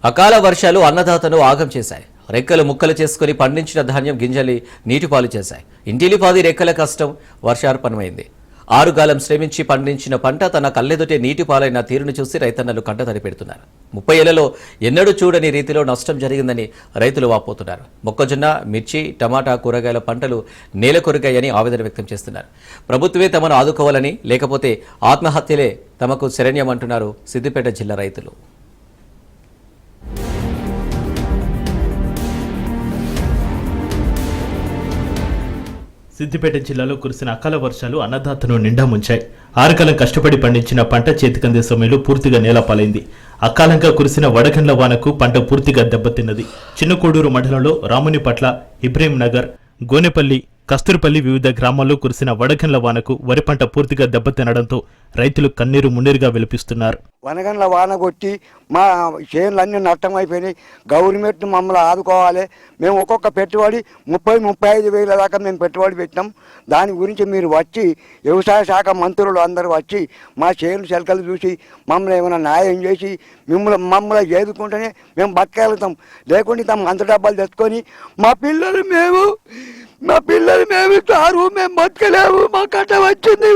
అకాల వర్షాలు అన్నదాతను ఆగం చేశాయి. రెక్కలు ముక్కలు చేసుకుని పండించిన ధాన్యం గింజలి నీటిపాలు చేశాయి. ఇంటిలిపాది రెక్కల కష్టం వర్షార్పణమైంది. ఆరుగాలం శ్రమించి పండించిన పంట తన కళ్ళెదుటే నీటిపాలైన తీరును చూసి రైతన్నలు కంటతడి పెడుతున్నారు. 30 ఏళ్లలో ఎన్నడూ చూడని రీతిలో నష్టం జరిగిందని రైతులు వాపోతున్నారు. మొక్కజొన్న, మిర్చి, టమాటా, కూరగాయల పంటలు నేలకొరిగాయని ఆవేదన వ్యక్తం చేస్తున్నారు. ప్రభుత్వమే తమను ఆదుకోవాలని, లేకపోతే ఆత్మహత్యలే తమకు శరణ్యమంటున్నారు సిద్దిపేట జిల్లా రైతులు. సిద్దిపేట జిల్లాలో కురిసిన అకాల వర్షాలు అన్నదాతను నిండా ముంచాయి. ఆరుకాలం కష్టపడి పండించిన పంట చేతికందే సమయంలో పూర్తిగా నేలపాలైంది. అకాలంగా కురిసిన వడగండ్ల వానకు పంట పూర్తిగా దెబ్బతిన్నది. చిన్నకోడూరు మండలంలో రామునిపట్ల, ఇబ్రహీం నగర్, గోనెపల్లి, కస్తూర్పల్లి వివిధ గ్రామాల్లో కురిసిన వడగండ్ల వానకు వరి పంట పూర్తిగా దెబ్బతినడంతో రైతులు కన్నీరు మున్నీరుగా విలపిస్తున్నారు. వనగండ్ల వాన కొట్టి మా చేనులన్నీ నష్టం అయిపోయినాయి. గవర్నమెంట్ మమ్మల్ని ఆదుకోవాలి. మేము ఒక్కొక్క పెట్టుబడి 30-35 వేల దాకా మేము పెట్టుబడి పెట్టినాం. దాని గురించి మీరు వచ్చి వ్యవసాయ శాఖ మంత్రులు అందరూ వచ్చి మా చేను చెలకలు చూసి మమ్మల్ని ఏమైనా న్యాయం చేసి మమ్మల్ని చేదుకుంటేనే మేము బతకగలుగుతాం. లేకుంటే తమ అంత డబ్బాలు తెచ్చుకొని మా పిల్లలు మేము తారు, మేము బతకలేము. మా కట్ట వచ్చింది.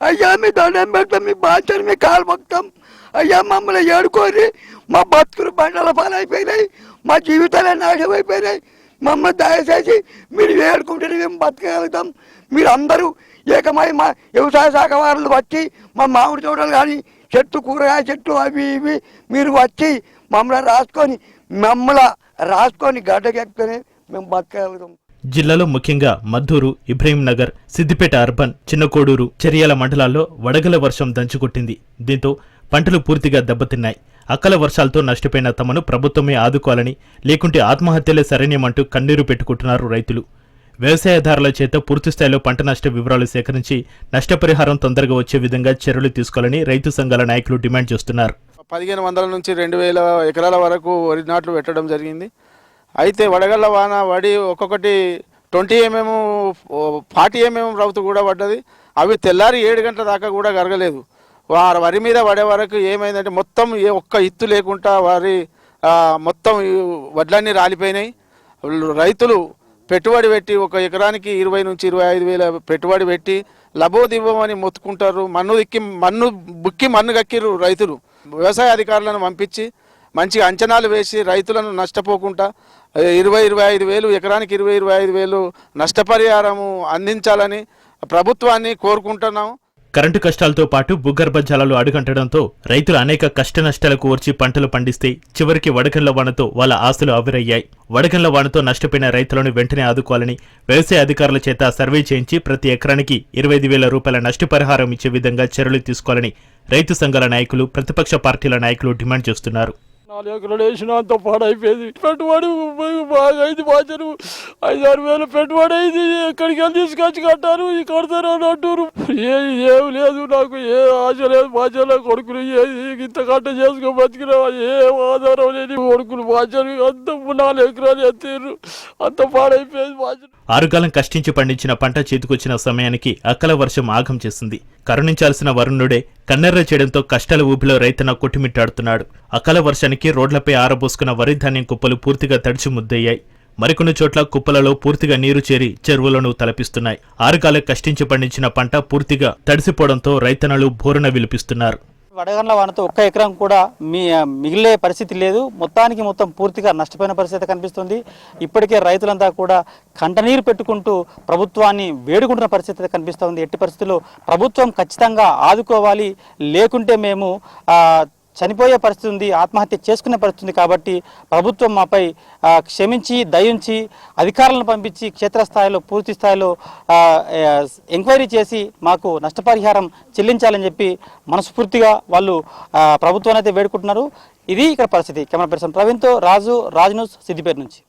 అయ్యా మీ దండం పెడతాం, మీ బాధ్యత మీ కాలు మొక్తాం. అయ్యా మమ్మల్ని ఏడుకోరి. మా బతుకులు బండల పాలైపోయినాయి. మా జీవితాలే నాశనం అయిపోయినాయి. మమ్మల్ని దయచేసి మీరు ఏడుకుంటేనే మేము బతకగలుగుతాం. మీరు అందరూ ఏకమై మా వ్యవసాయ శాఖ వాళ్ళు వచ్చి మా మామిడి తోటలు కానీ చెట్టు, కూరగాయ చెట్లు అవి ఇవి మీరు వచ్చి మమ్మల్ని రాసుకొని గడ్డకెక్కితేనే మేము బతకగలుగుతాం. జిల్లాలో ముఖ్యంగా మద్దూరు, ఇబ్రహీం నగర్, సిద్దిపేట అర్బన్, చిన్నకోడూరు, చర్యాల మండలాల్లో వడగల వర్షం దంచుకొట్టింది. దీంతో పంటలు పూర్తిగా దెబ్బతిన్నాయి. అకాల వర్షాలతో నష్టపోయిన తమను ప్రభుత్వమే ఆదుకోవాలని, లేకుంటే ఆత్మహత్యలే శరణ్యమంటూ కన్నీరు పెట్టుకుంటున్నారు రైతులు. వ్యవసాయదారుల చేత పూర్తిస్థాయిలో పంట నష్ట వివరాలు సేకరించి నష్టపరిహారం తొందరగా వచ్చే విధంగా చర్యలు తీసుకోవాలని రైతు సంఘాల నాయకులు డిమాండ్ చేస్తున్నారు. 1500 నుంచి 2000 ఎకరాల వరకు వరి నాట్లు పెట్టడం జరిగింది. అయితే వడగళ్ళ వాన వడి ఒక్కొక్కటి 20 mm 40 mm రౌతు కూడా పడ్డది. అవి తెల్లారి 7 గంటల దాకా కూడా గరగలేదు. వరి మీద పడే వరకు ఏమైందంటే మొత్తం ఒక్క ఇత్తు లేకుండా వరి మొత్తం వడ్లన్నీ రాలిపోయినాయి. రైతులు పెట్టుబడి పెట్టి ఒక ఎకరానికి 20 నుంచి 25 వేల పెట్టుబడి పెట్టి లబోదివ్వమని మొత్తుకుంటారు. మన్ను గక్కిరు రైతులు. వ్యవసాయ అధికారులను పంపించి మంచిగా అంచనాలు వేసి రైతులను నష్టపోకుండా 20-25 వేలు ఎకరానికి 20-25 వేలు నష్టపరిహారము అందించాలని ప్రభుత్వాన్ని కోరుకుంటున్నాము. కరెంటు కష్టాలతో పాటు భూగర్భ జలాలు అడుగంటడంతో రైతులు అనేక కష్ట నష్టాలకు ఓర్చి పంటలు పండిస్తే చివరికి వడగండ్ల వానతో వాళ్ళ ఆస్తులు ఆవిరయ్యాయి. వడగండ్ల వానతో నష్టపోయిన రైతులను వెంటనే ఆదుకోవాలని, వ్యవసాయ అధికారుల చేత సర్వే చేయించి ప్రతి ఎకరానికి 25,000 రూపాయల నష్టపరిహారం ఇచ్చే విధంగా చర్యలు తీసుకోవాలని రైతు సంఘాల నాయకులు, ప్రతిపక్ష పార్టీల నాయకులు డిమాండ్ చేస్తున్నారు. 4 ఎకరాలు వేసిన అంత పాడైపోయింది. పెట్టుబడి బాగా అయింది. బాధ్యత 5-6 వేలు పెట్టుబడి అయింది. ఎక్కడికి వెళ్ళి తీసుకొచ్చి కట్టారు, కడతారు అని అంటారు. ఏం లేదు, నాకు ఏ ఆశ లేదు. బాధ్యత కొడుకులు ఇంత కట్ట చేసుకో బతికినా ఏం ఆధారం లేని కొడుకులు బాధ్యత అంత 4 ఎకరాలు ఎత్తారు. అంత పాడైపోయింది బాధ్యత. ఆరుగాలం కష్టించి పండించిన పంట చేతికొచ్చిన సమయానికి అకాల వర్షం ఆగం చేసింది. కరుణించాల్సిన వరుణుడే కన్నెర్ర చేయడంతో కష్టాల ఊపిలో రైతన్న కొట్టుమిట్టాడుతున్నాడు. అకాల వర్షానికి రోడ్లపై ఆరబోసుకున్న వరి ధాన్యం కుప్పలు పూర్తిగా తడిచి ముద్దయ్యాయి. మరికొన్ని చోట్ల కుప్పలలో పూర్తిగా నీరు చేరి చెరువులను తలపిస్తున్నాయి. ఆరుగాలం కష్టించి పండించిన పంట పూర్తిగా తడిసిపోవడంతో రైతన్నలు బోరున విలిపిస్తున్నారు. వడగండ్ల వానతో ఒక్క ఎకరం కూడా మిగిలే పరిస్థితి లేదు. మొత్తం పూర్తిగా నష్టపోయిన పరిస్థితి కనిపిస్తుంది. ఇప్పటికే రైతులంతా కూడా కంటనీరు పెట్టుకుంటూ ప్రభుత్వాన్ని వేడుకుంటున్న పరిస్థితి కనిపిస్తుంది. ఎట్టి పరిస్థితుల్లో ప్రభుత్వం ఖచ్చితంగా ఆదుకోవాలి, లేకుంటే మేము చనిపోయే పరిస్థితి ఉంది, ఆత్మహత్య చేసుకునే పరిస్థితి ఉంది. కాబట్టి ప్రభుత్వం మాపై క్షమించి దయించి అధికారులను పంపించి క్షేత్రస్థాయిలో పూర్తి స్థాయిలో ఎంక్వైరీ చేసి మాకు నష్టపరిహారం చెల్లించాలని చెప్పి మనస్ఫూర్తిగా వాళ్ళు ప్రభుత్వాన్ని అయితే వేడుకుంటున్నారు. ఇది ఇక్కడ పరిస్థితి. కెమెరా పర్సన్ ప్రవీణ్తో రాజు న్యూస్, సిద్దిపేట నుంచి.